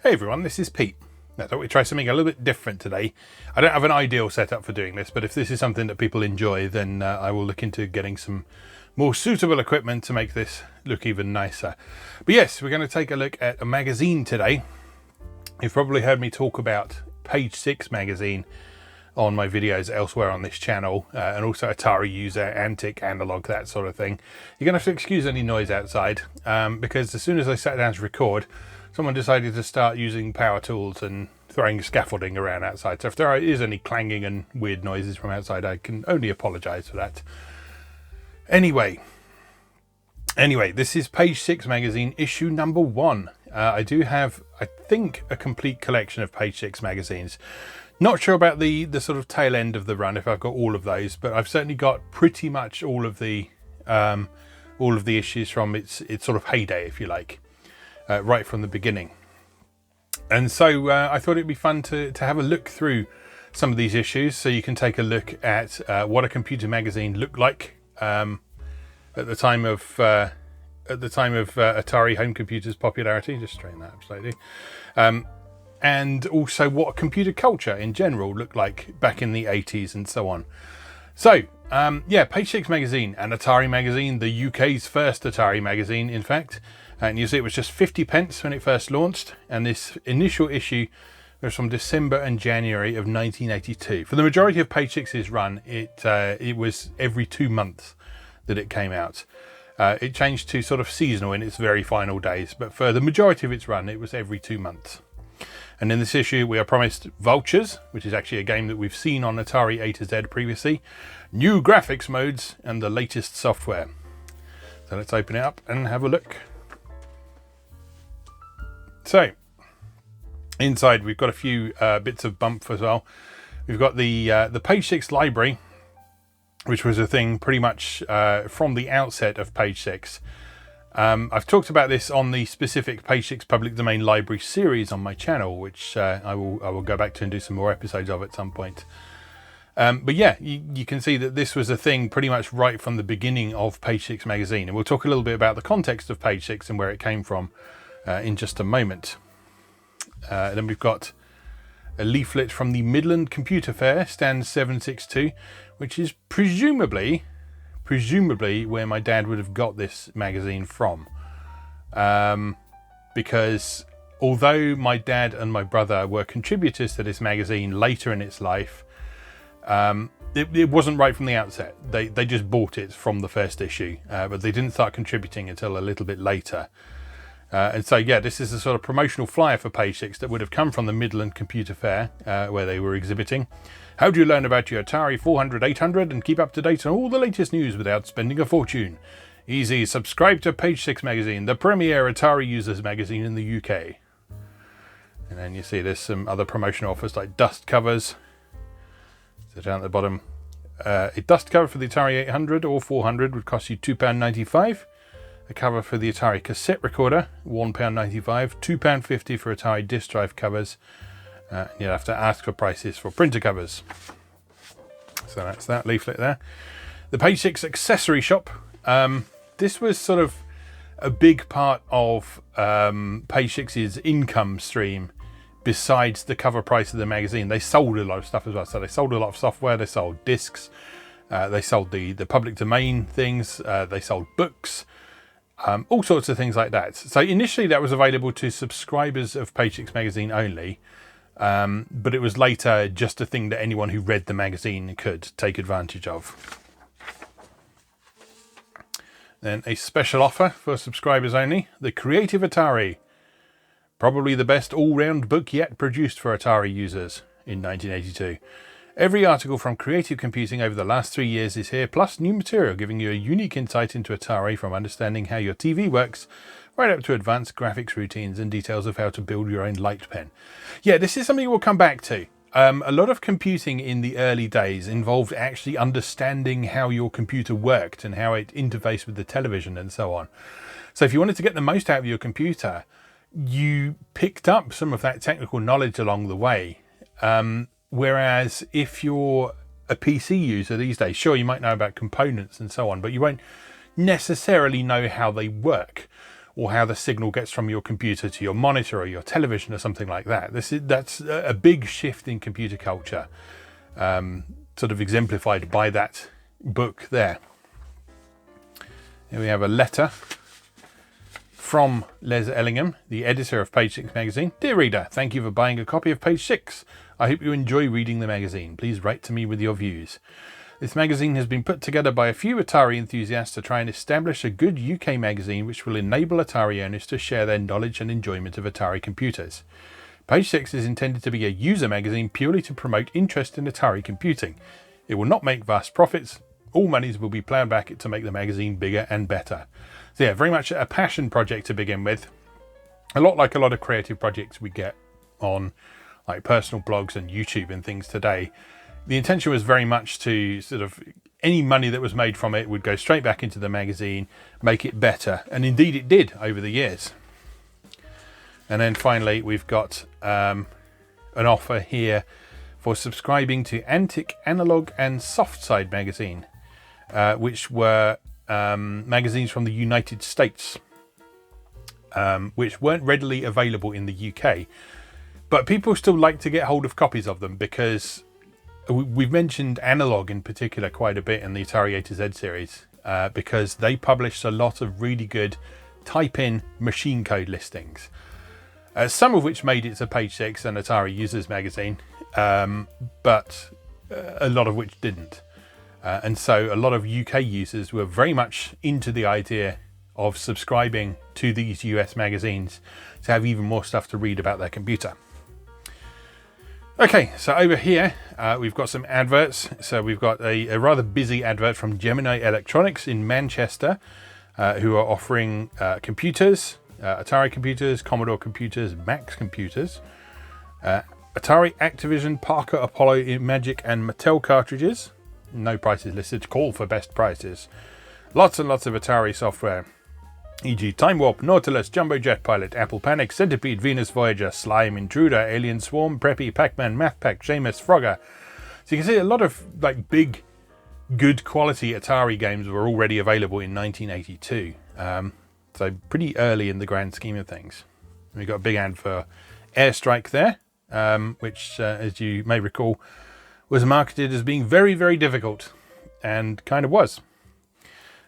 Hey everyone, this is Pete. I thought we'd try something a little bit different today. I don't have an ideal setup for doing this, but if this is something that people enjoy, then I will look into getting some more suitable equipment to make this look even nicer. But yes, we're going to take a look at a magazine today. You've probably heard me talk about Page 6 magazine on my videos elsewhere on this channel, and also Atari User, Antic, Analog, that sort of thing. You're going to have to excuse any noise outside, because as soon as I sat down to record, someone decided to start using power tools and throwing scaffolding around outside. So if there is any clanging and weird noises from outside, I can only apologise for that. Anyway, this is Page 6 magazine, issue number 1. I do have, I think, a complete collection of Page 6 magazines. Not sure about the sort of tail end of the run, if I've got all of those, but I've certainly got pretty much all of the issues from its sort of heyday, if you like. Right from the beginning. And so I thought it'd be fun to have a look through some of these issues, so you can take a look at what a computer magazine looked like at the time of Atari home computers' popularity. Just straighten that up slightly. And also what computer culture in general looked like back in the 80s and so on. So Page 6 magazine, an Atari magazine, the UK's first Atari magazine, in fact. And you see it was just 50p when it first launched, and this initial issue was from December and January of 1982. For the majority of Page 6's run, it was every 2 months that it came out. It changed to sort of seasonal in its very final days, but for the majority of its run, it was every 2 months. And in this issue, we are promised Vultures, which is actually a game that we've seen on Atari A to Z previously, new graphics modes, and the latest software. So let's open it up and have a look. So, inside we've got a few bits of bump as well. We've got the Page 6 library, which was a thing pretty much from the outset of Page 6. I've talked about this on the specific Page 6 public domain library series on my channel, which I will go back to and do some more episodes of at some point. But yeah, you can see that this was a thing pretty much right from the beginning of Page 6 magazine. And we'll talk a little bit about the context of Page 6 and where it came from in just a moment. Then we've got a leaflet from the Midland Computer Fair, stand 762, which is presumably where my dad would have got this magazine from. Because although my dad and my brother were contributors to this magazine later in its life, it wasn't right from the outset. They just bought it from the first issue, but they didn't start contributing until a little bit later. And so, yeah, this is a sort of promotional flyer for Page 6 that would have come from the Midland Computer Fair, where they were exhibiting. How do you learn about your Atari 400, 800 and keep up to date on all the latest news without spending a fortune? Easy. Subscribe to Page 6 magazine, the premier Atari Users magazine in the UK. And then you see there's some other promotional offers like dust covers. So down at the bottom, a dust cover for the Atari 800 or 400 would cost you £2.95. A cover for the Atari cassette recorder, £1.95, £2.50 for Atari disk drive covers. You'll have to ask for prices for printer covers. So that's that leaflet there. The Page 6 accessory shop. This was sort of a big part of Page 6's income stream besides the cover price of the magazine. They sold a lot of stuff as well. So they sold a lot of software, they sold discs, they sold the public domain things, they sold books. All sorts of things like that. So initially that was available to subscribers of Page 6 magazine only, but it was later just a thing that anyone who read the magazine could take advantage of. Then a special offer for subscribers only, the Creative Atari. Probably the best all-round book yet produced for Atari users in 1982. Every article from Creative Computing over the last 3 years is here, plus new material giving you a unique insight into Atari, from understanding how your TV works right up to advanced graphics routines and details of how to build your own light pen. Yeah, this is something we'll come back to. A lot of computing in the early days involved actually understanding how your computer worked and how it interfaced with the television and so on. So if you wanted to get the most out of your computer, you picked up some of that technical knowledge along the way. Whereas if you're a PC user these days, sure, you might know about components and so on, but you won't necessarily know how they work. or how the signal gets from your computer to your monitor or your television or something like that. That's a big shift in computer culture, sort of exemplified by that book there. Here we have a letter from Les Ellingham, the editor of Page 6 magazine. Dear reader, thank you for buying a copy of Page 6. I hope you enjoy reading the magazine. Please write to me with your views. This magazine has been put together by a few Atari enthusiasts to try and establish a good UK magazine which will enable Atari owners to share their knowledge and enjoyment of Atari computers. Page 6 is intended to be a user magazine purely to promote interest in Atari computing. It will not make vast profits. All monies will be ploughed back to make the magazine bigger and better. So yeah, very much a passion project to begin with. A lot like a lot of creative projects we get on like personal blogs and YouTube and things today. The intention was very much to sort of, any money that was made from it would go straight back into the magazine, make it better. And indeed it did over the years. And then finally, we've got an offer here for subscribing to Antic, Analog and Softside magazine, which were magazines from the United States, which weren't readily available in the UK. But people still like to get hold of copies of them because we've mentioned Analog in particular quite a bit in the Atari A to Z series, because they published a lot of really good type-in machine code listings, some of which made it to Page 6 and Atari Users magazine, but a lot of which didn't. And so a lot of UK users were very much into the idea of subscribing to these US magazines to have even more stuff to read about their computer. Okay, so over here we've got some adverts. So we've got a rather busy advert from Gemini Electronics in Manchester, who are offering computers, Atari computers, Commodore computers, Mac computers, Atari, Activision, Parker, Apollo, Magic and Mattel cartridges. No prices listed. Call for best prices. Lots and lots of Atari software, e.g. Time Warp, Nautilus, Jumbo Jet Pilot, Apple Panic, Centipede, Venus Voyager, Slime, Intruder, Alien Swarm, Preppy, Pac-Man, Math Pack, Seamus, Frogger. So you can see a lot of like big, good quality Atari games were already available in 1982. So pretty early in the grand scheme of things. We've got a big ad for Airstrike there, which, as you may recall, was marketed as being very, very difficult, and kind of was.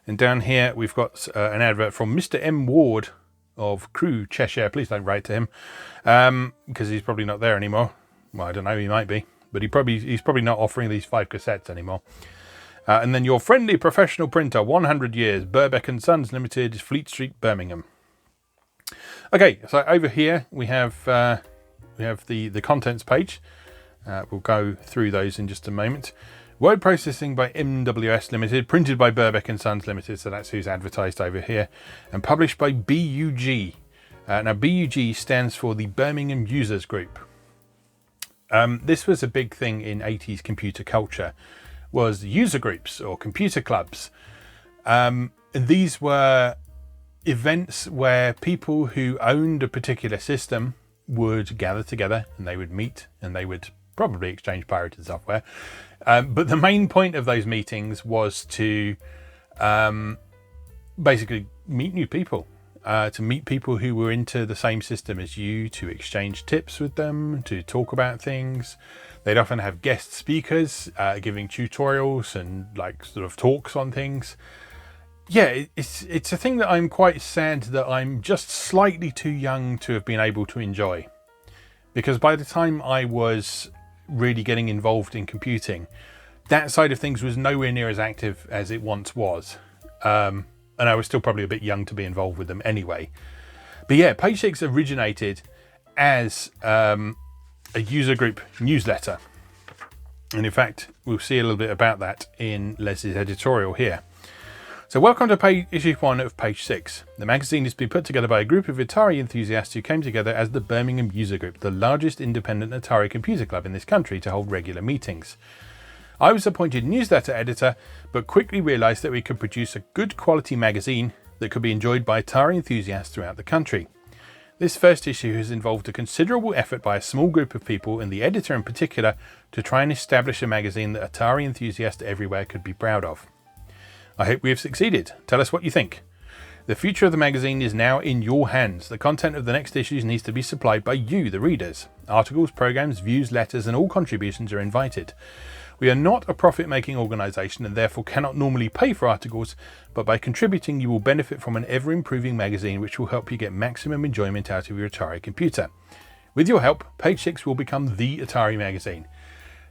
And down here we've got an advert from Mr. M. Ward of Crewe, Cheshire. Please don't write to him, because he's probably not there anymore. Well, I don't know, he might be, but he's probably not offering these 5 cassettes anymore. And then your friendly professional printer, 100 years, Birbeck and Sons Limited, Fleet Street, Birmingham. Okay, so over here we have the contents page. We'll go through those in just a moment. Word processing by MWS Limited, printed by Birbeck and Sons Limited, so that's who's advertised over here, and published by BUG. Now BUG stands for the Birmingham Users Group. This was a big thing in 80s computer culture, was user groups or computer clubs. And these were events where people who owned a particular system would gather together and they would meet and they would probably exchange pirated software. But the main point of those meetings was to basically meet new people, to meet people who were into the same system as you, to exchange tips with them, to talk about things. They'd often have guest speakers giving tutorials and like sort of talks on things. Yeah, it's a thing that I'm quite sad that I'm just slightly too young to have been able to enjoy. Because by the time I was really getting involved in computing, that side of things was nowhere near as active as it once was. And I was still probably a bit young to be involved with them anyway. But yeah, Page 6 originated as a user group newsletter. And in fact, we'll see a little bit about that in Les's editorial here. So welcome to issue 1 of Page 6. The magazine has been put together by a group of Atari enthusiasts who came together as the Birmingham User Group, the largest independent Atari computer club in this country, to hold regular meetings. I was appointed newsletter editor, but quickly realised that we could produce a good quality magazine that could be enjoyed by Atari enthusiasts throughout the country. This first issue has involved a considerable effort by a small group of people, and the editor in particular, to try and establish a magazine that Atari enthusiasts everywhere could be proud of. I hope we have succeeded. Tell us what you think. The future of the magazine is now in your hands. The content of the next issues needs to be supplied by you, the readers. Articles, programs, views, letters, and all contributions are invited. We are not a profit-making organisation and therefore cannot normally pay for articles, but by contributing you will benefit from an ever-improving magazine which will help you get maximum enjoyment out of your Atari computer. With your help, Page 6 will become the Atari magazine.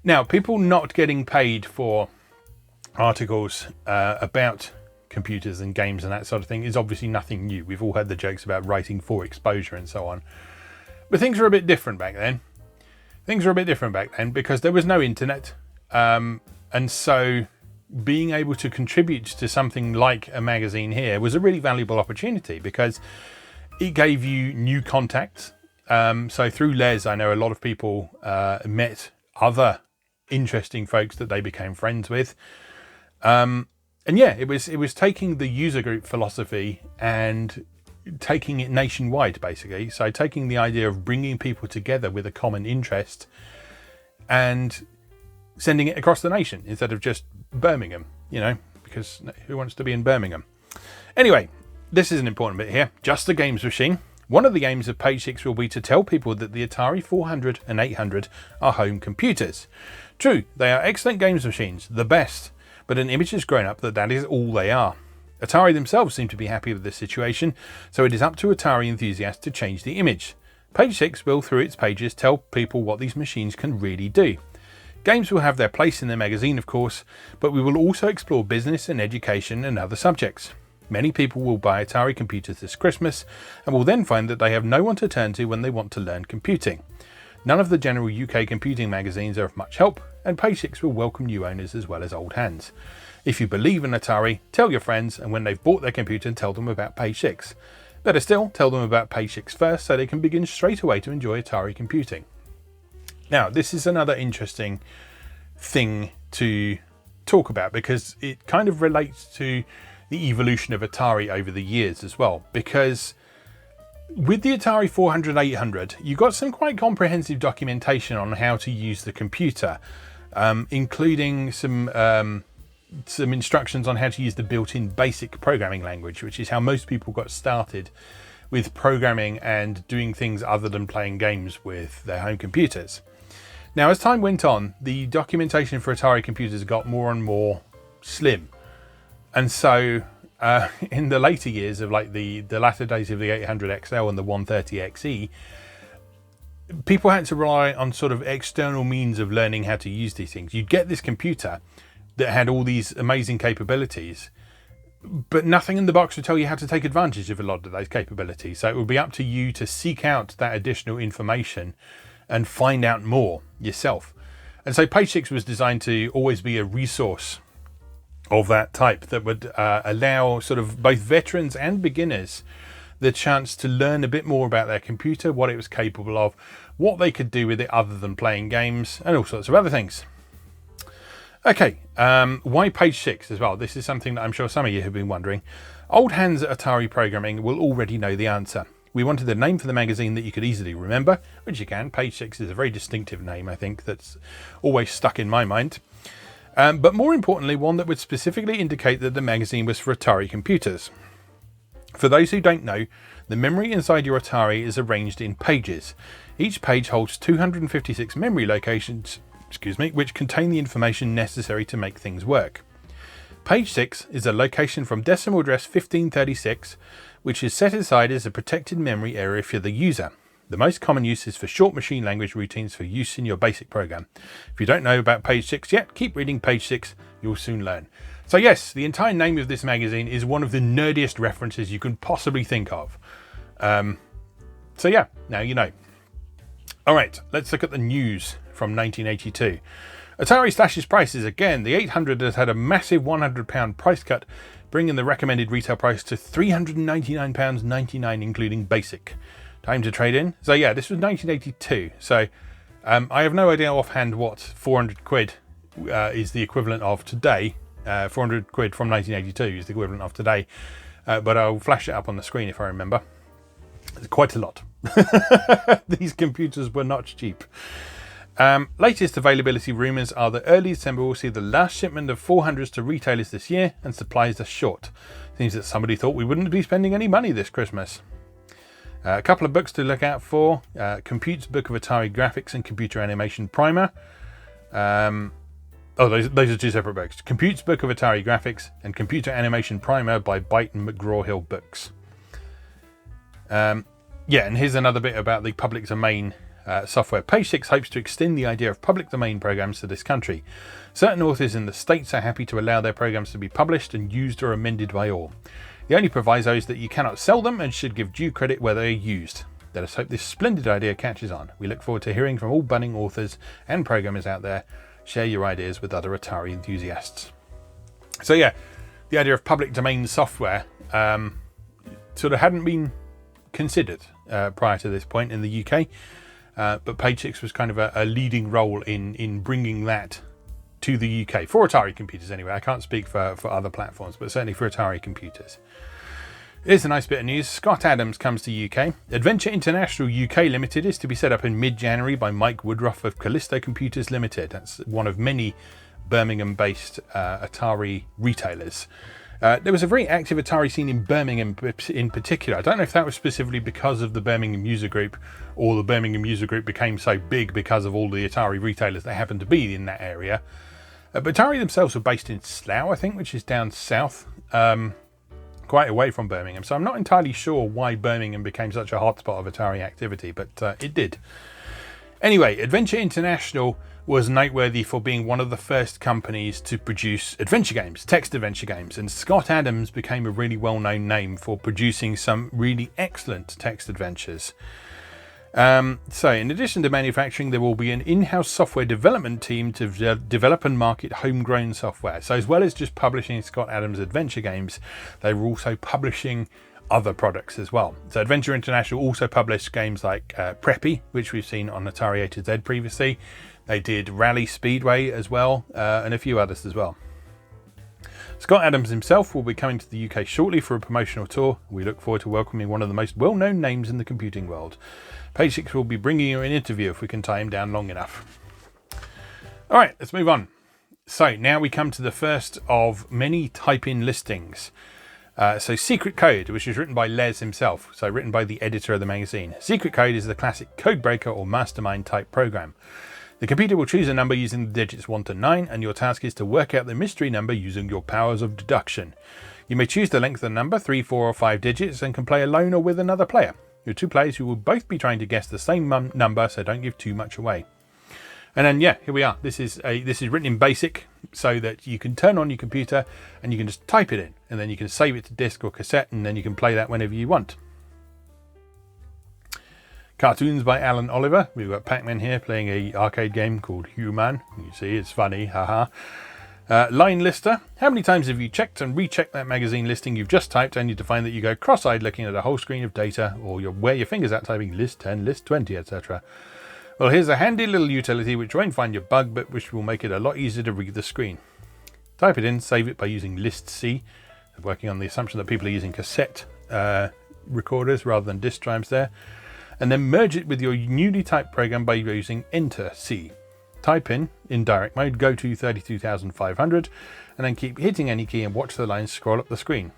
Now, people not getting paid for articles about computers and games and that sort of thing is obviously nothing new. We've all heard the jokes about writing for exposure and so on. But things were a bit different back then. Because there was no internet. And so being able to contribute to something like a magazine here was a really valuable opportunity because it gave you new contacts. So through Les, I know a lot of people met other interesting folks that they became friends with. And yeah, it was taking the user group philosophy and taking it nationwide, basically. So taking the idea of bringing people together with a common interest and sending it across the nation instead of just Birmingham, because who wants to be in Birmingham? Anyway, this is an important bit here. Just a games machine. One of the aims of Page 6 will be to tell people that the Atari 400 and 800 are home computers. True, they are excellent games machines, the best. But an image has grown up that is all they are. Atari themselves seem to be happy with this situation, so it is up to Atari enthusiasts to change the image. Page 6 will, through its pages, tell people what these machines can really do. Games will have their place in the magazine, of course, but we will also explore business and education and other subjects. Many people will buy Atari computers this Christmas and will then find that they have no one to turn to when they want to learn computing. None of the general UK computing magazines are of much help, and Page 6 will welcome new owners as well as old hands. If you believe in Atari, tell your friends, and when they've bought their computer, tell them about Page 6. Better still, tell them about Page 6 first so they can begin straight away to enjoy Atari computing. Now, this is another interesting thing to talk about because it kind of relates to the evolution of Atari over the years as well, because with the Atari 400, 800, you got some quite comprehensive documentation on how to use the computer, including some instructions on how to use the built-in basic programming language, which is how most people got started with programming and doing things other than playing games with their home computers. Now, as time went on, the documentation for Atari computers got more and more slim. And so in the later years of like the latter days of the 800 XL and the 130 XE, people had to rely on sort of external means of learning how to use these things. You'd get this computer that had all these amazing capabilities, but nothing in the box would tell you how to take advantage of a lot of those capabilities. So it would be up to you to seek out that additional information and find out more yourself. And so Page 6 was designed to always be a resource of that type that would allow sort of both veterans and beginners the chance to learn a bit more about their computer, what it was capable of, what they could do with it other than playing games, and all sorts of other things. Okay, why Page 6 as well? This is something that I'm sure some of you have been wondering. Old hands at Atari Programming will already know the answer. We wanted a name for the magazine that you could easily remember, which you can. Page 6 is a very distinctive name, I think, that's always stuck in my mind. But more importantly, one that would specifically indicate that the magazine was for Atari computers. For those who don't know, the memory inside your Atari is arranged in pages. Each page holds 256 memory locations, which contain the information necessary to make things work. Page 6 is a location from decimal address 1536, which is set aside as a protected memory area for the user. The most common use is for short machine language routines for use in your basic program. If you don't know about Page 6 yet, keep reading Page 6, you'll soon learn. So yes, the entire name of this magazine is one of the nerdiest references you can possibly think of. So yeah, now you know. Alright, let's look at the news from 1982. Atari slashes prices again. The 800 has had a massive £100 price cut, bringing the recommended retail price to £399.99 including basic. Time to trade in. So yeah, this was 1982. So I have no idea offhand what 400 quid is the equivalent of today. 400 quid from 1982 is the equivalent of today. But I'll flash it up on the screen if I remember. It's quite a lot. These computers were not cheap. Latest availability rumours are that early December will see the last shipment of 400s to retailers this year, and supplies are short. Seems that somebody thought we wouldn't be spending any money this Christmas. A couple of books to look out for. Compute's Book of Atari Graphics and Computer Animation Primer. Those are two separate books. Compute's Book of Atari Graphics and Computer Animation Primer by Byte and McGraw-Hill Books. And here's another bit about the public domain software. Page 6 hopes to extend the idea of public domain programs to this country. Certain authors in the States are happy to allow their programs to be published and used or amended by all. The only proviso is that you cannot sell them and should give due credit where they are used. Let us hope this splendid idea catches on. We look forward to hearing from all budding authors and programmers out there. Share your ideas with other Atari enthusiasts. So yeah, the idea of public domain software sort of hadn't been considered prior to this point in the UK. But Page 6 was kind of a leading role in bringing that to the UK, for Atari computers anyway. I can't speak for other platforms, but certainly for Atari computers. Here's a nice bit of news. Scott Adams comes to UK. Adventure International UK Limited is to be set up in mid-January by Mike Woodruff of Calisto Computers Limited. That's one of many Birmingham-based Atari retailers. There was a very active Atari scene in Birmingham in particular. I don't know if that was specifically because of the Birmingham User Group, or the Birmingham User Group became so big because of all the Atari retailers that happened to be in that area. But Atari themselves were based in Slough, I think, which is down south, quite away from Birmingham. So I'm not entirely sure why Birmingham became such a hotspot of Atari activity, but it did. Anyway, Adventure International was noteworthy for being one of the first companies to produce adventure games, text adventure games, and Scott Adams became a really well-known name for producing some really excellent text adventures. So in addition to manufacturing, there will be an in-house software development team to develop and market homegrown software. So as well as just publishing Scott Adams adventure games, they were also publishing other products as well. So Adventure International also published games like Preppy, which we've seen on Atari A to Z previously. They did Rally Speedway as well, and a few others as well. Scott Adams himself will be coming to the UK shortly for a promotional tour. We look forward to welcoming one of the most well-known names in the computing world. Page 6 will be bringing you an interview if we can tie him down long enough. All right, let's move on. So now we come to the first of many type-in listings. So Secret Code, which is written by Les himself, so written by the editor of the magazine. Secret Code is the classic codebreaker or mastermind type program. The computer will choose a number using the digits 1 to 9, and your task is to work out the mystery number using your powers of deduction. You may choose the length of the number, 3, 4 or 5 digits, and can play alone or with another player. Your two players who will both be trying to guess the same number, so don't give too much away. And then here we are. This is written in BASIC, so that you can turn on your computer and you can just type it in, and then you can save it to disk or cassette, and then you can play that whenever you want. Cartoons by Alan Oliver. We've got Pac-Man here playing a arcade game called Human. You see, it's funny, haha. Line lister. How many times have you checked and rechecked that magazine listing you've just typed, only to find that you go cross-eyed looking at a whole screen of data, or you wear your fingers out typing list 10, list 20, etc. Well, here's a handy little utility which won't find your bug, but which will make it a lot easier to read the screen. Type it in, save it by using list C, working on the assumption that people are using cassette recorders rather than disk drives there, and then merge it with your newly typed program by using Enter C. Type in direct mode, go to 32,500, and then keep hitting any key and watch the lines scroll up the screen.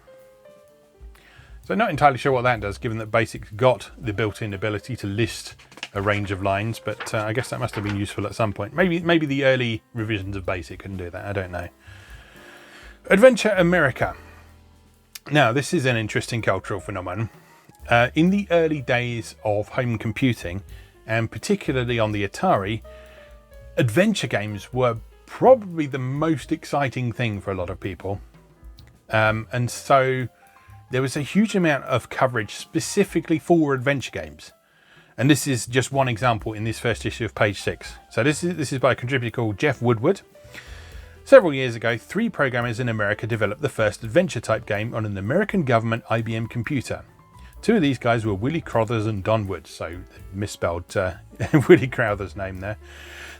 So not entirely sure what that does, given that BASIC's got the built-in ability to list a range of lines, but I guess that must have been useful at some point. Maybe the early revisions of BASIC couldn't do that, I don't know. Adventure America. Now, this is an interesting cultural phenomenon. In the early days of home computing, and particularly on the Atari, adventure games were probably the most exciting thing for a lot of people. And so there was a huge amount of coverage specifically for adventure games. And this is just one example in this first issue of Page 6. So this is by a contributor called Jeff Woodward. Several years ago, 3 programmers in America developed the first adventure-type game on an American government IBM computer. 2 of these guys were Willie Crothers and Don Wood, so misspelled Willie Crowther's name there.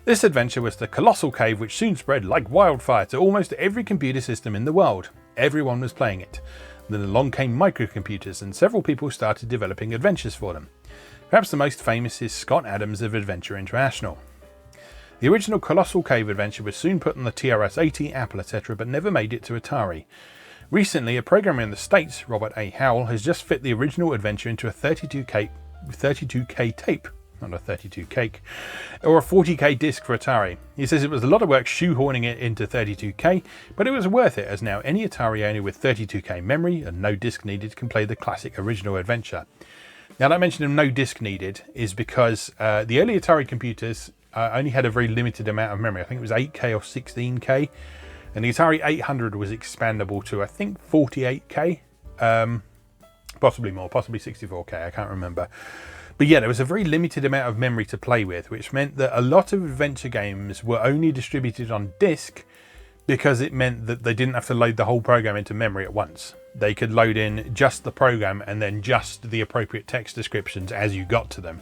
This adventure was the colossal cave which soon spread like wildfire to almost every computer system in the world. Everyone was playing it. Then along came microcomputers, and several people started developing adventures for them. Perhaps the most famous is Scott Adams of Adventure International. The original Colossal Cave adventure was soon put on the TRS-80, Apple, etc., but never made it to Atari. Recently, a programmer in the States, Robert A. Howell, has just fit the original adventure into a 32K tape, not a 32 cake, or a 40K disc for Atari. He says it was a lot of work shoehorning it into 32K, but it was worth it, as now any Atari owner with 32K memory and no disc needed can play the classic original adventure. Now, that mention of no disc needed is because the early Atari computers only had a very limited amount of memory. I think it was 8K or 16K. And the Atari 800 was expandable to, I think, 48K. Possibly more, possibly 64K, I can't remember. But yeah, there was a very limited amount of memory to play with, which meant that a lot of adventure games were only distributed on disk because it meant that they didn't have to load the whole program into memory at once. They could load in just the program and then just the appropriate text descriptions as you got to them.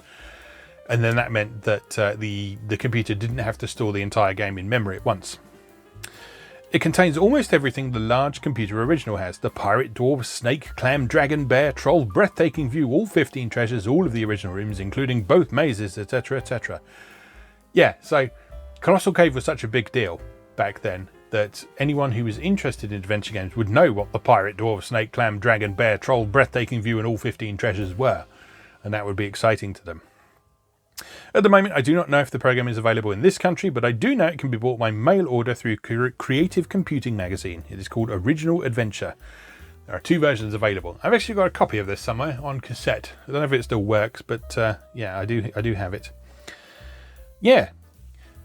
And then that meant that the computer didn't have to store the entire game in memory at once. It contains almost everything the large computer original has. The pirate, dwarf, snake, clam, dragon, bear, troll, breathtaking view, all 15 treasures, all of the original rooms, including both mazes, etc, etc. Yeah, so Colossal Cave was such a big deal back then that anyone who was interested in adventure games would know what the pirate, dwarf, snake, clam, dragon, bear, troll, breathtaking view and all 15 treasures were. And that would be exciting to them. At the moment, I do not know if the program is available in this country, but I do know it can be bought by mail order through Creative Computing magazine. It is called Original Adventure. There are 2 versions available. I've actually got a copy of this somewhere on cassette. I don't know if it still works, but yeah, I do have it. Yeah.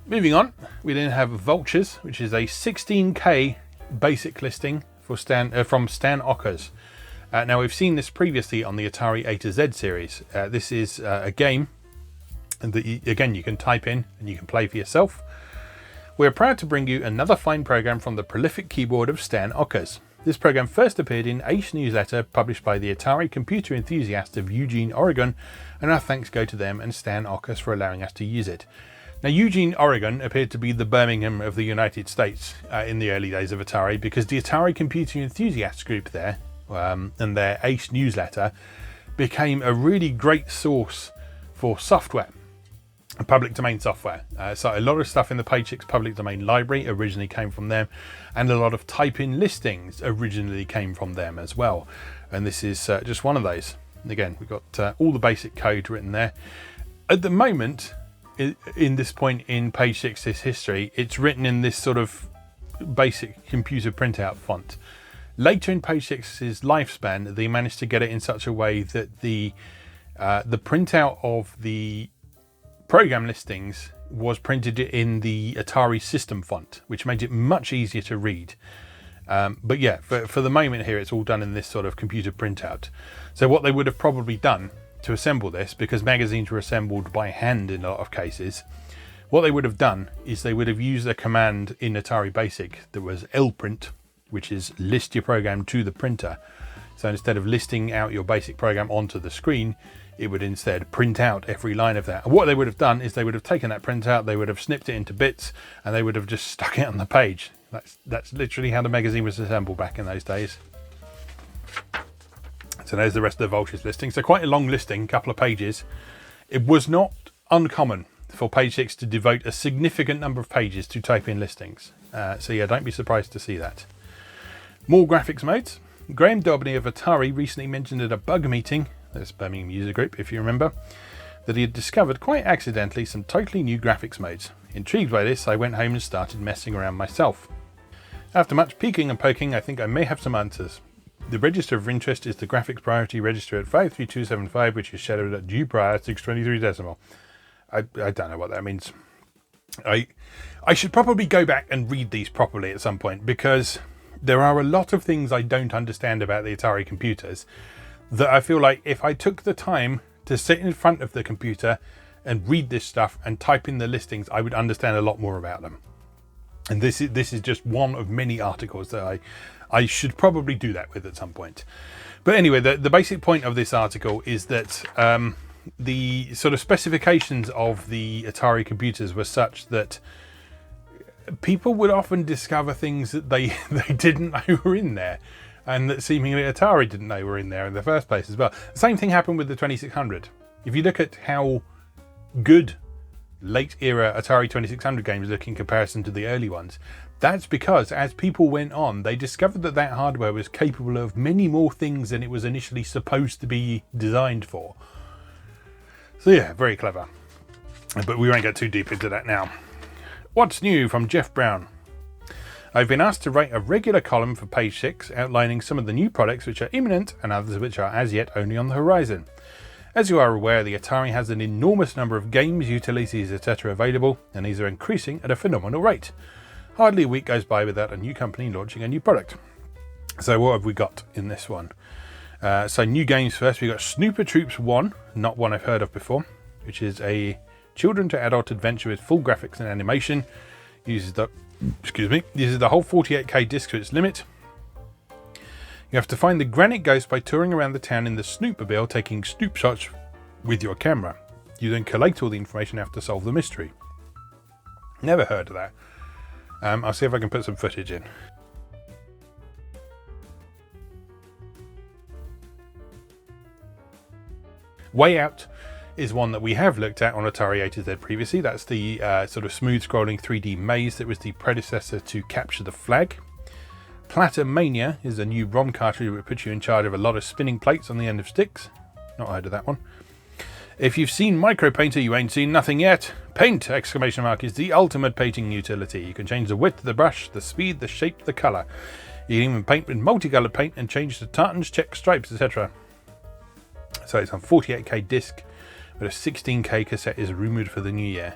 Moving on, we then have Vultures, which is a 16K basic listing for from Stan Ockers. Now, we've seen this previously on the Atari A to Z series. This is a game and that again you can type in and you can play for yourself. We're proud to bring you another fine program from the prolific keyboard of Stan Ockers. This program first appeared in Ace newsletter published by the Atari Computer Enthusiasts of Eugene, Oregon, and our thanks go to them and Stan Ockers for allowing us to use it. Now, Eugene, Oregon appeared to be the Birmingham of the United States in the early days of Atari, because the Atari Computer Enthusiasts group there and their Ace newsletter became a really great source for software. Public domain software. So a lot of stuff in the Page 6 public domain library originally came from them, and a lot of type-in listings originally came from them as well. And this is just one of those. And again, we've got all the basic code written there. At the moment, in this point in Page 6's history, it's written in this sort of basic computer printout font. Later in Page 6's lifespan, they managed to get it in such a way that the printout of the program listings was printed in the Atari system font, which made it much easier to read. But yeah, for the moment here, it's all done in this sort of computer printout. So what they would have probably done to assemble this, because magazines were assembled by hand in a lot of cases, what they would have done is they would have used a command in Atari Basic that was lprint, which is list your program to the printer. So instead of listing out your basic program onto the screen, it would instead print out every line of that. And what they would have done is they would have taken that printout, they would have snipped it into bits, and they would have just stuck it on the page. That's literally how the magazine was assembled back in those days. So there's the rest of the Vultures listing. So quite a long listing, couple of pages. It was not uncommon for Page 6 to devote a significant number of pages to type-in listings. So yeah, don't be surprised to see that. More graphics modes. Graham Dobney of Atari recently mentioned at a bug meeting, this Birmingham user group if you remember, that he had discovered quite accidentally some totally new graphics modes. Intrigued by this, I went home and started messing around myself. After much peeking and poking, I think I may have some answers. The register of interest is the graphics priority register at 53275, which is shadowed at due prior 623 decimal. I don't know what that means. I should probably go back and read these properly at some point, because there are a lot of things I don't understand about the Atari computers that I feel like if I took the time to sit in front of the computer and read this stuff and type in the listings, I would understand a lot more about them. And this is just one of many articles that I should probably do that with at some point. But anyway, the basic point of this article is that the sort of specifications of the Atari computers were such that people would often discover things that they didn't know were in there, and that seemingly Atari didn't know were in there in the first place as well. The same thing happened with the 2600. If you look at how good late era Atari 2600 games look in comparison to the early ones? That's because as people went on, they discovered that that hardware was capable of many more things than it was initially supposed to be designed for. So yeah, very clever. But we won't get too deep into that now. What's new from Jeff Brown? I've been asked to write a regular column for page 6 outlining some of the new products which are imminent and others which are as yet only on the horizon. As you are aware, the Atari has an enormous number of games, utilities, etc. available, and these are increasing at a phenomenal rate. Hardly a week goes by without a new company launching a new product. So what have we got in this one? So new games first. We've got Snooper Troops 1, not one I've heard of before, which is a children to adult adventure with full graphics and animation. Uses the whole 48K disc to its limit. You have to find the Granite Ghost by touring around the town in the Snoopmobile, taking snoop shots with your camera. You then collate all the information after solve the mystery. Never heard of that. I'll see if I can put some footage in. Way Out is one that we have looked at on Atari A-Z previously. That's the sort of smooth scrolling 3D maze that was the predecessor to Capture the Flag. Platomania is a new ROM cartridge that puts you in charge of a lot of spinning plates on the end of sticks. Not heard of that one. If you've seen Micro Painter, you ain't seen nothing yet. Paint! Exclamation mark is the ultimate painting utility. You can change the width of the brush, the speed, the shape, the colour. You can even paint with multicoloured paint and change the tartans, check stripes, etc. So it's on 48K disc, but a 16K cassette is rumoured for the new year.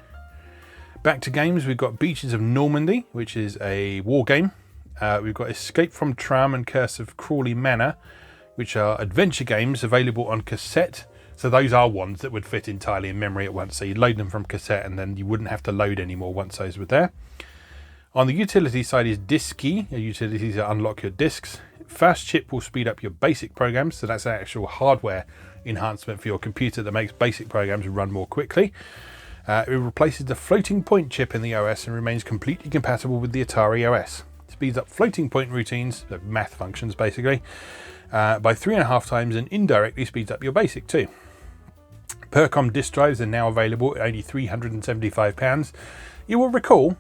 Back to games, we've got Beaches of Normandy, which is a war game. We've got Escape from Tram and Curse of Crawley Manor, which are adventure games available on cassette. So those are ones that would fit entirely in memory at once. So you'd load them from cassette and then you wouldn't have to load anymore once those were there. On the utility side is Disky, a utility to unlock your discs. Fast Chip will speed up your basic programs. So that's an actual hardware enhancement for your computer that makes basic programs run more quickly. It replaces the floating point chip in the OS and remains completely compatible with the Atari OS. It speeds up floating point routines, the math functions basically, by 3.5 times and indirectly speeds up your basic too. Percom disk drives are now available at only £375. You will recall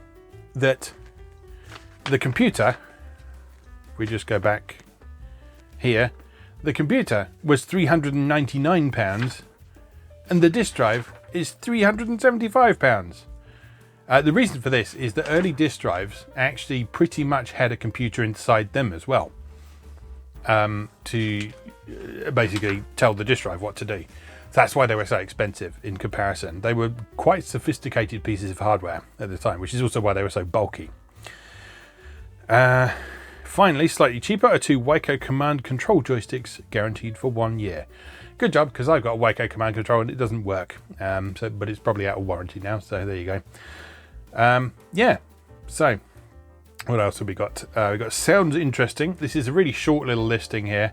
that the computer, if we just go back here, the computer was £399 and the disk drive is £375. The reason for this is that early disk drives actually pretty much had a computer inside them as well, to basically tell the disk drive what to do. That's why they were so expensive in comparison. They were quite sophisticated pieces of hardware at the time, which is also why they were so bulky. Finally, slightly cheaper are 2 Waco Command Control joysticks, guaranteed for 1 year. Good job, because I've got a Waco Command Control and it doesn't work. But it's probably out of warranty now, so there you go. Yeah, so what else have we got? We've got Sounds Interesting. This is a really short little listing here.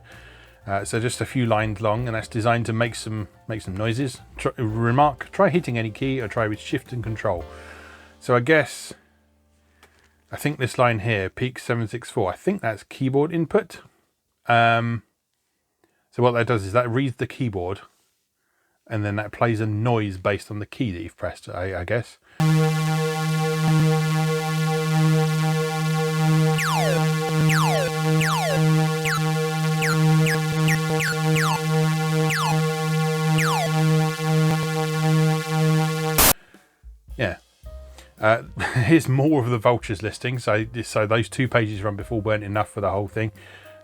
So just a few lines long, and that's designed to make some noises. Remark, try hitting any key or try with shift and control. So I think this line here, Peak 764, I think that's keyboard input. So what that does is that reads the keyboard and then that plays a noise based on the key that you've pressed, I guess. Yeah. Here's more of the Vultures listing. So those 2 pages from before weren't enough for the whole thing.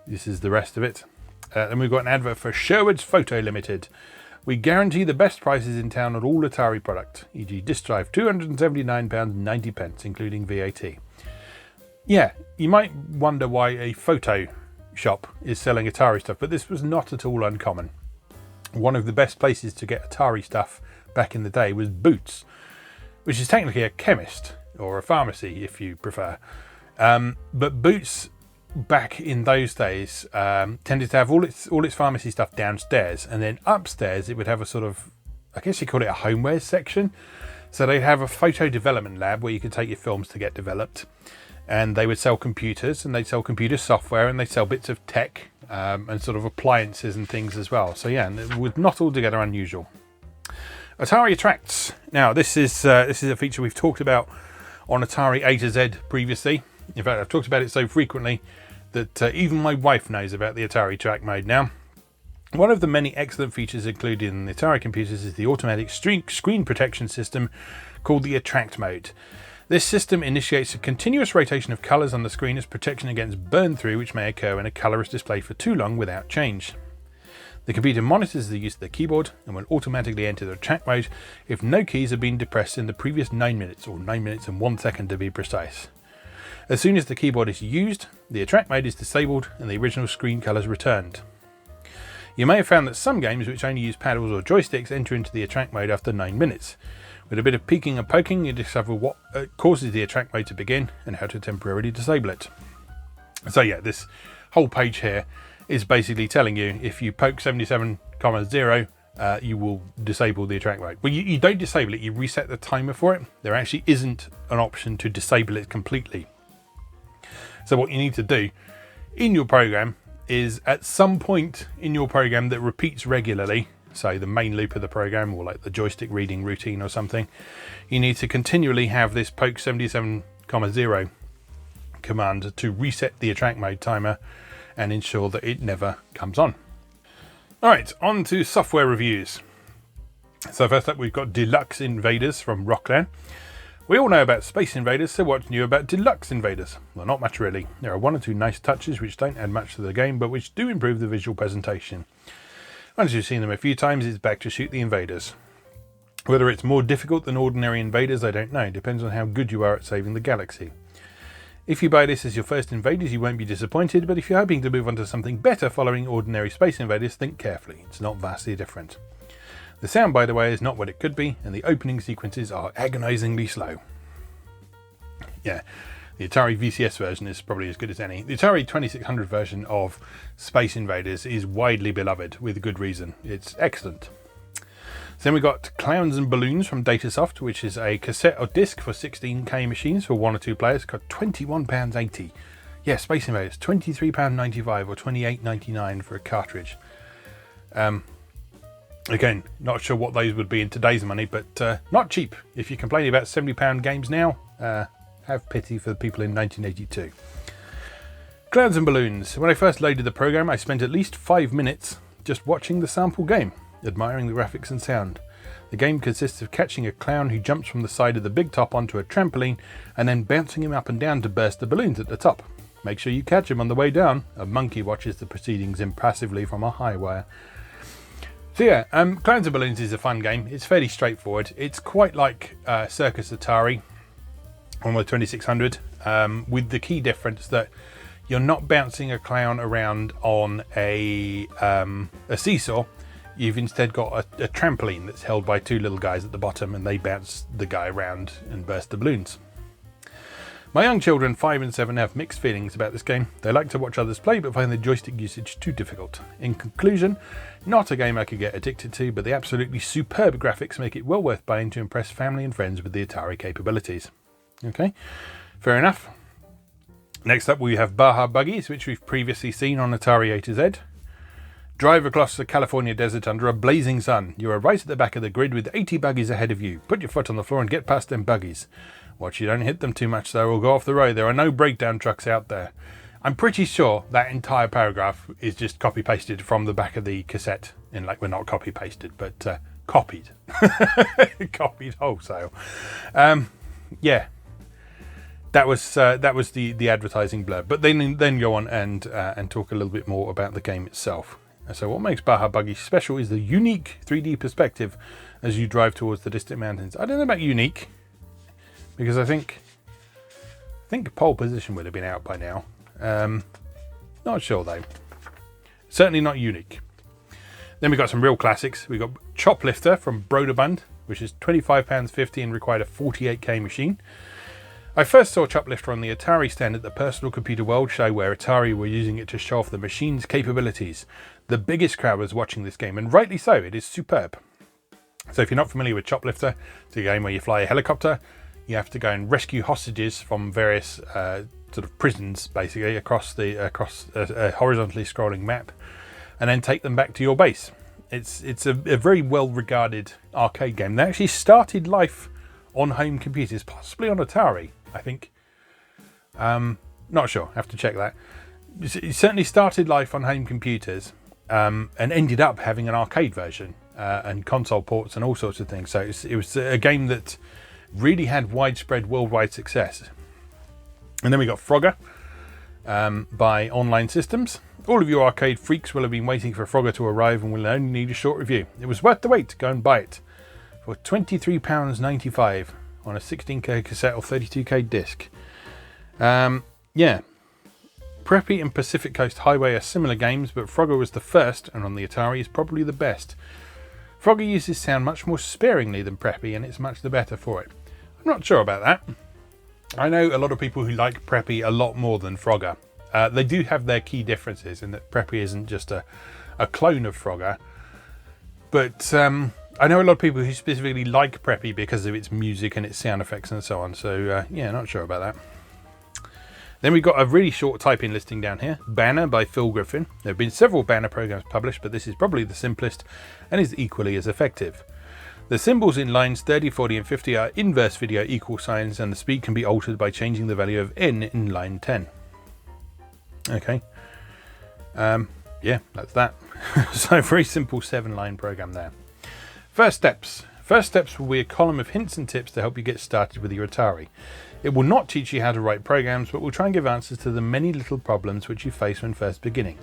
This is the rest of it. Then we've got an advert for Sherwood's Photo Limited. We guarantee the best prices in town on all Atari product, e.g. disc drive £279.90, including VAT. Yeah, you might wonder why a photo shop is selling Atari stuff, but this was not at all uncommon. One of the best places to get Atari stuff back in the day was Boots, which is technically a chemist or a pharmacy if you prefer. But Boots back in those days tended to have all its pharmacy stuff downstairs, and then upstairs it would have a sort of, I guess you call it a homewares section. So they'd have a photo development lab where you could take your films to get developed, and they would sell computers, and they'd sell computer software, and they'd sell bits of tech and sort of appliances and things as well. So yeah, it was not altogether unusual. Atari Attracts. Now this is a feature we've talked about on Atari A to Z previously. In fact, I've talked about it so frequently that even my wife knows about the Atari track mode now. One of the many excellent features included in the Atari computers is the automatic screen protection system called the Attract mode. This system initiates a continuous rotation of colours on the screen as protection against burn through, which may occur when a colour is displayed for too long without change. The computer monitors the use of the keyboard and will automatically enter the Attract mode if no keys have been depressed in the previous 9 minutes, or 9 minutes and 1 second to be precise. As soon as the keyboard is used, the Attract mode is disabled and the original screen colours returned. You may have found that some games which only use paddles or joysticks enter into the Attract mode after 9 minutes. With a bit of peeking and poking, you discover what causes the Attract mode to begin and how to temporarily disable it. So yeah, this whole page here is basically telling you if you poke 77,0, you will disable the Attract mode. Well, you don't disable it, you reset the timer for it. There actually isn't an option to disable it completely. So what you need to do in your program is at some point in your program that repeats regularly, say the main loop of the program or like the joystick reading routine or something, you need to continually have this poke 77,0 command to reset the Attract mode timer and ensure that it never comes on. Alright, on to software reviews. So first up we've got Deluxe Invaders from Rockland. We all know about Space Invaders, so what's new about Deluxe Invaders? Well, not much really. There are one or two nice touches which don't add much to the game, but which do improve the visual presentation. Once you've seen them a few times, it's back to shoot the invaders. Whether it's more difficult than ordinary invaders, I don't know. It depends on how good you are at saving the galaxy. If you buy this as your first Invaders, you won't be disappointed, but if you're hoping to move on to something better following ordinary Space Invaders, think carefully. It's not vastly different. The sound, by the way, is not what it could be, and the opening sequences are agonisingly slow. Yeah, the Atari VCS version is probably as good as any. The Atari 2600 version of Space Invaders is widely beloved, with good reason. It's excellent. Then we got Clowns and Balloons from Datasoft, which is a cassette or disc for 16K machines for 1 or 2 players. Got £21.80. Yeah, Space Invaders, £23.95 or £28.99 for a cartridge. Again, not sure what those would be in today's money, but not cheap. If you're complaining about £70 games now, have pity for the people in 1982. Clowns and Balloons. When I first loaded the program, I spent at least 5 minutes just watching the sample game, admiring the graphics and sound. The game consists of catching a clown who jumps from the side of the big top onto a trampoline and then bouncing him up and down to burst the balloons at the top. Make sure you catch him on the way down. A monkey watches the proceedings impassively from a high wire. So yeah, Clowns and Balloons is a fun game. It's fairly straightforward. It's quite like Circus Atari on the 2600, with the key difference that you're not bouncing a clown around on a seesaw. You've instead got a trampoline that's held by 2 little guys at the bottom, and they bounce the guy around and burst the balloons. My young children, 5 and 7, have mixed feelings about this game. They like to watch others play, but find the joystick usage too difficult. In conclusion, not a game I could get addicted to, but the absolutely superb graphics make it well worth buying to impress family and friends with the Atari capabilities. Okay, fair enough. Next up we have Baja Buggies, which we've previously seen on Atari A to Z. Drive across the California desert under a blazing sun. You are right at the back of the grid with 80 buggies ahead of you. Put your foot on the floor and get past them buggies. Watch you don't hit them too much though, or go off the road. There are no breakdown trucks out there. I'm pretty sure that entire paragraph is just copy-pasted from the back of the cassette. And like, well, not copy-pasted, but copied. Copied wholesale. Yeah. That was the advertising blurb. But then go on and talk a little bit more about the game itself. So what makes Baja Buggies special is the unique 3D perspective as you drive towards the distant mountains. I don't know about unique, because I think pole position would have been out by now. Not sure though. Certainly not unique. Then we got some real classics. We got Choplifter from Broderbund, which is £25.50 and required a 48K machine. I first saw Choplifter on the Atari stand at the Personal Computer World Show, where Atari were using it to show off the machine's capabilities. The biggest crowd was watching this game, and rightly so. It is superb. So if you're not familiar with Choplifter, it's a game where you fly a helicopter. You have to go and rescue hostages from various sort of prisons, basically, across a horizontally scrolling map, and then take them back to your base. It's a very well regarded arcade game. They actually started life on home computers, possibly on Atari, I think. Not sure, have to check that. It certainly started life on home computers, and ended up having an arcade version and console ports and all sorts of things. So it was a game that really had widespread worldwide success. And then we got Frogger by Online Systems. All of you arcade freaks will have been waiting for Frogger to arrive and will only need a short review. It was worth the wait. Go and buy it for £23.95 on a 16K cassette or 32K disc. Yeah. Preppy and Pacific Coast Highway are similar games, but Frogger was the first, and on the Atari is probably the best. Frogger uses sound much more sparingly than Preppy, and it's much the better for it. I'm not sure about that. I know a lot of people who like Preppy a lot more than Frogger. They do have their key differences in that Preppy isn't just a clone of Frogger. But I know a lot of people who specifically like Preppy because of its music and its sound effects and so on. So yeah, not sure about that. Then we've got a really short typing listing down here. Banner by Phil Griffin. There have been several Banner programs published, but this is probably the simplest and is equally as effective. The symbols in lines 30, 40 and 50 are inverse video equal signs, and the speed can be altered by changing the value of n in line 10. Okay. Yeah, that's that. So very simple 7-line program there. First steps. First steps will be a column of hints and tips to help you get started with your Atari. It will not teach you how to write programs, but will try and give answers to the many little problems which you face when first beginning.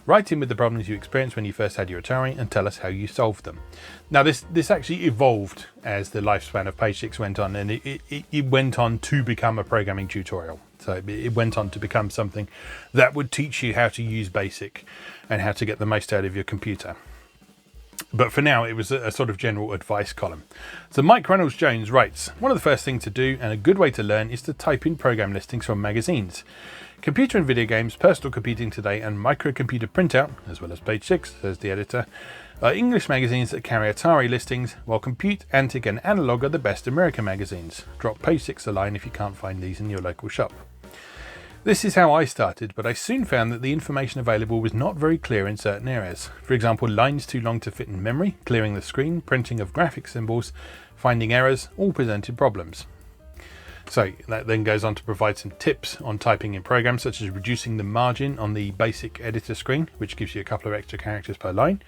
Write in with the problems you experienced when you first had your Atari and tell us how you solved them. Now this actually evolved as the lifespan of Page 6 went on, and it went on to become a programming tutorial. So it went on to become something that would teach you how to use BASIC and how to get the most out of your computer. But for now, it was a sort of general advice column. So Mike Reynolds-Jones writes, one of the first things to do and a good way to learn is to type in program listings from magazines. Computer and Video Games, Personal Computing Today and Microcomputer Printout, as well as Page 6, says the editor, are English magazines that carry Atari listings, while Compute, Antic and Analog are the best American magazines. Drop Page 6 a line if you can't find these in your local shop. This is how I started, but I soon found that the information available was not very clear in certain areas. For example, lines too long to fit in memory, clearing the screen, printing of graphic symbols, finding errors, all presented problems. So that then goes on to provide some tips on typing in programs, such as reducing the margin on the basic editor screen, which gives you a couple of extra characters per line,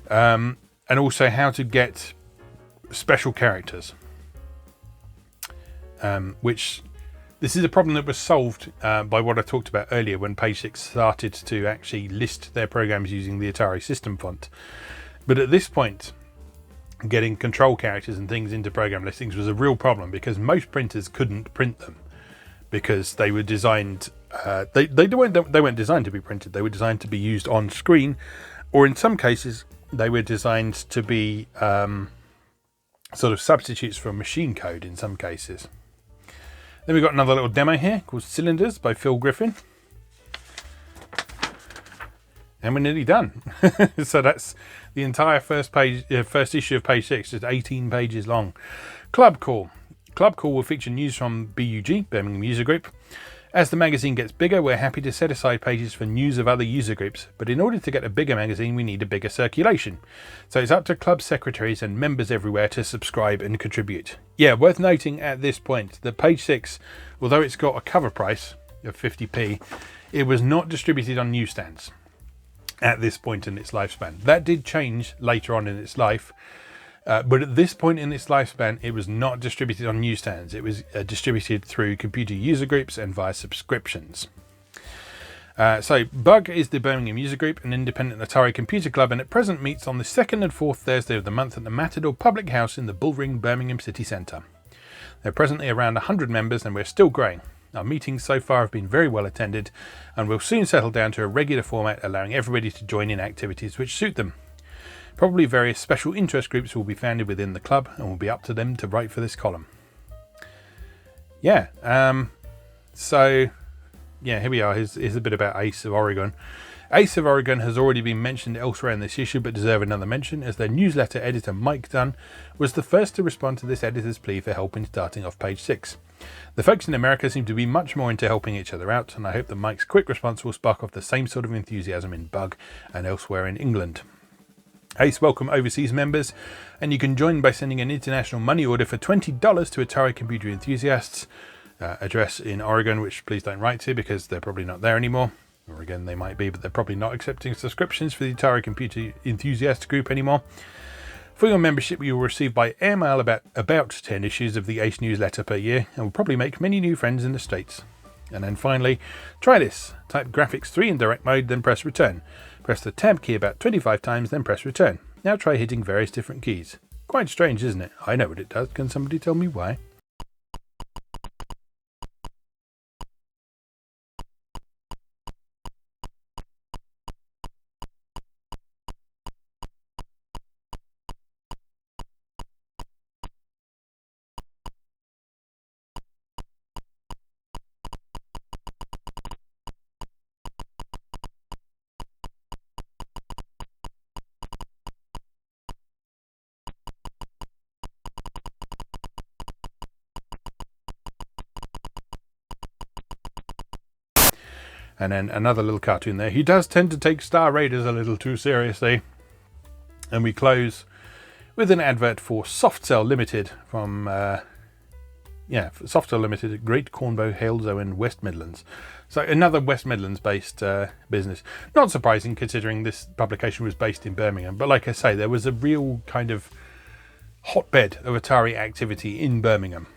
and also how to get special characters, which this is a problem that was solved by what I talked about earlier when Page 6 started to actually list their programs using the Atari system font. But at this point, getting control characters and things into program listings was a real problem because most printers couldn't print them because they were designed, they weren't designed to be printed, they were designed to be used on screen, or in some cases they were designed to be sort of substitutes for machine code in some cases. Then we've got another little demo here called Cylinders by Phil Griffin. And we're nearly done. So that's the entire first issue of Page 6, just 18 pages long. Club Call. Club Call will feature news from BUG, Birmingham User Group. As the magazine gets bigger, we're happy to set aside pages for news of other user groups, but in order to get a bigger magazine, we need a bigger circulation. So it's up to club secretaries and members everywhere to subscribe and contribute. Yeah, worth noting at this point that Page 6, although it's got a cover price of 50p, it was not distributed on newsstands at this point in its lifespan. That did change later on in its life, but at this point in its lifespan, it was not distributed on newsstands. It was distributed through computer user groups and via subscriptions. So Bug is the Birmingham User Group, an independent Atari computer club, and at present meets on the second and fourth Thursday of the month at the Matador Public House in the Bullring, Birmingham city centre. There are presently around 100 members and we're still growing. Our meetings so far have been very well attended and will soon settle down to a regular format, allowing everybody to join in activities which suit them. Probably various special interest groups will be founded within the club and will be up to them to write for this column. Yeah, so yeah, here we are. Here's a bit about Ace of Oregon. Ace of Oregon has already been mentioned elsewhere in this issue, but deserve another mention, as their newsletter editor Mike Dunn was the first to respond to this editor's plea for help in starting off Page 6. The folks in America seem to be much more into helping each other out, and I hope that Mike's quick response will spark off the same sort of enthusiasm in Bug and elsewhere in England. Ace welcome overseas members, and you can join by sending an international money order for $20 to Atari Computer Enthusiasts. Address in Oregon, which please don't write to because they're probably not there anymore. Or again, they might be, but they're probably not accepting subscriptions for the Atari Computer Enthusiast group anymore. For your membership, you will receive by airmail about 10 issues of the Ace newsletter per year, and will probably make many new friends in the States. And then finally, try this. Type Graphics 3 in direct mode, then press return. Press the tab key about 25 times, then press return. Now try hitting various different keys. Quite strange, isn't it? I know what it does. Can somebody tell me why? And then another little cartoon there. He does tend to take Star Raiders a little too seriously. And we close with an advert for Softcell Limited from, Softcell Limited, Great Cornbow, Halesoe and West Midlands. So another West Midlands based business. Not surprising considering this publication was based in Birmingham. But like I say, there was a real kind of hotbed of Atari activity in Birmingham.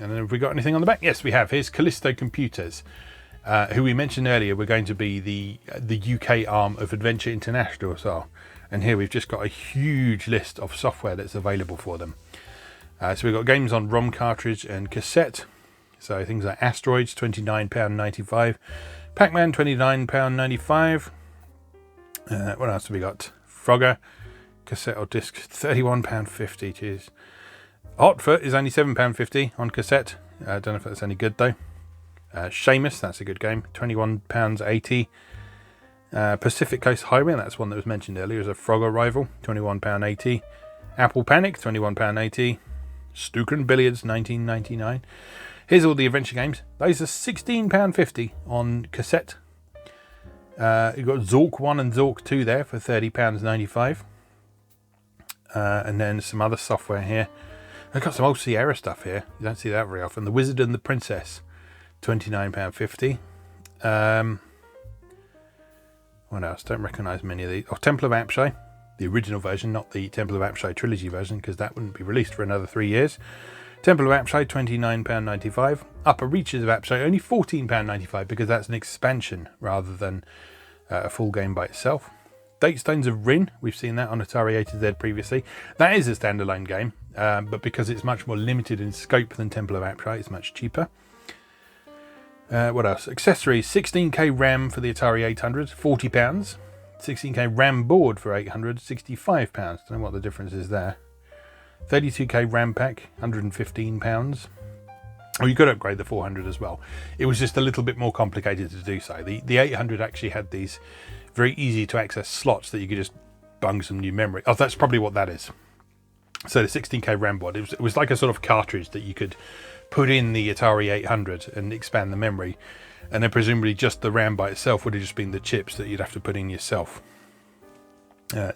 And then have we got anything on the back? Yes, we have. Here's Calisto Computers. Who we mentioned earlier were going to be the UK arm of Adventure International as well. And here we've just got a huge list of software that's available for them. So we've got games on ROM cartridge and cassette. So things like Asteroids, £29.95. Pac-Man, £29.95. What else have we got? Frogger, cassette or disc, £31.50. Cheers. Hotfoot is only £7.50 on cassette. I don't know if that's any good though. Seamus, that's a good game, £21.80. Pacific Coast Highway, that's one that was mentioned earlier as a Frogger rival, £21.80. Apple Panic, £21.80. Snooker Billiards, £19.99. Here's all the adventure games. Those are £16.50 on cassette. You've got Zork 1 and Zork 2 there for £30.95. And then some other software here. I've got some old Sierra stuff here. You don't see that very often. The Wizard and the Princess. £29.50. What else? Don't recognise many of these. Oh, Temple of Apshai, the original version, not the Temple of Apshai trilogy version, because that wouldn't be released for another 3 years. Temple of Apshai, £29.95. Upper Reaches of Apshai, only £14.95, because that's an expansion rather than a full game by itself. Datestones of Rin, we've seen that on Atari A to Z previously. That is a standalone game, but because it's much more limited in scope than Temple of Apshai, it's much cheaper. What else? Accessories, 16K RAM for the Atari 800, £40. 16K RAM board for 800, £65. Don't know what the difference is there. 32K RAM pack, £115. Oh, you could upgrade the 400 as well. It was just a little bit more complicated to do so. The 800 actually had these very easy to access slots that you could just bung some new memory. Oh, that's probably what that is. So the 16K RAM board, it was like a sort of cartridge that you could put in the Atari 800 and expand the memory, and then presumably just the RAM by itself would have just been the chips that you'd have to put in yourself.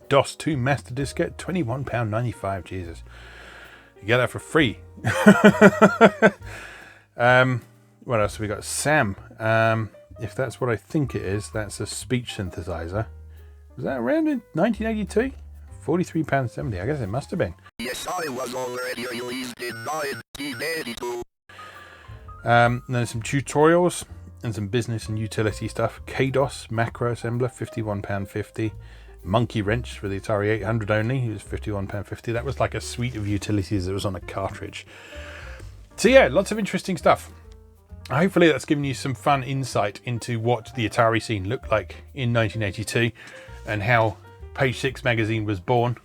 DOS 2 Master Diskette, £21.95. Jesus, you get that for free. What else have we got? Sam, if that's what I think it is, that's a speech synthesizer. Was that around in 1982? £43.70. I guess it must have been. Yes, I was already released in 1982. Then there's some tutorials and some business and utility stuff. KDOS macro assembler, £51.50. Monkey wrench for the Atari 800 only, it was £51.50. That was like a suite of utilities that was on a cartridge. So yeah, lots of interesting stuff. Hopefully that's given you some fun insight into what the Atari scene looked like in 1982 and how Page 6 magazine was born.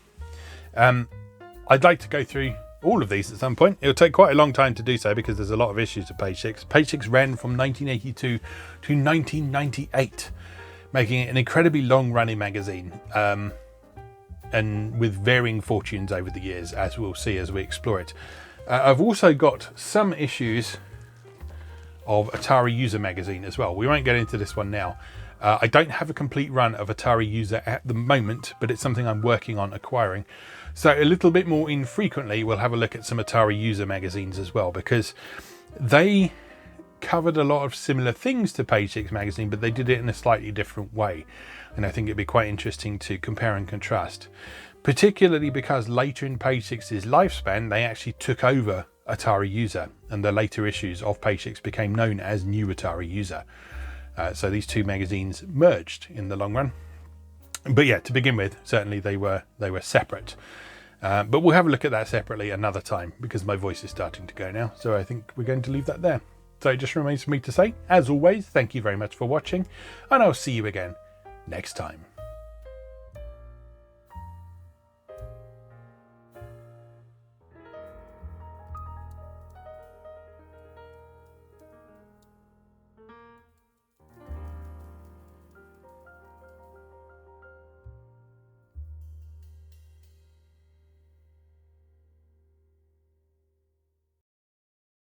I'd like to go through all of these at some point. It'll take quite a long time to do so because there's a lot of issues of Page 6. Page 6 ran from 1982 to 1998, making it an incredibly long-running magazine, and with varying fortunes over the years, as we'll see as we explore it. I've also got some issues of Atari User magazine as well. We won't get into this one now, I don't have a complete run of Atari User at the moment, but it's something I'm working on acquiring. So a little bit more infrequently, we'll have a look at some Atari User magazines as well, because they covered a lot of similar things to Page Six magazine, but they did it in a slightly different way. And I think it'd be quite interesting to compare and contrast, particularly because later in Page Six's lifespan, they actually took over Atari User, and the later issues of Page Six became known as New Atari User. So these two magazines merged in the long run. But yeah, to begin with, certainly they were separate. But we'll have a look at that separately another time, because my voice is starting to go now. So I think we're going to leave that there. So it just remains for me to say, as always, thank you very much for watching, and I'll see you again next time.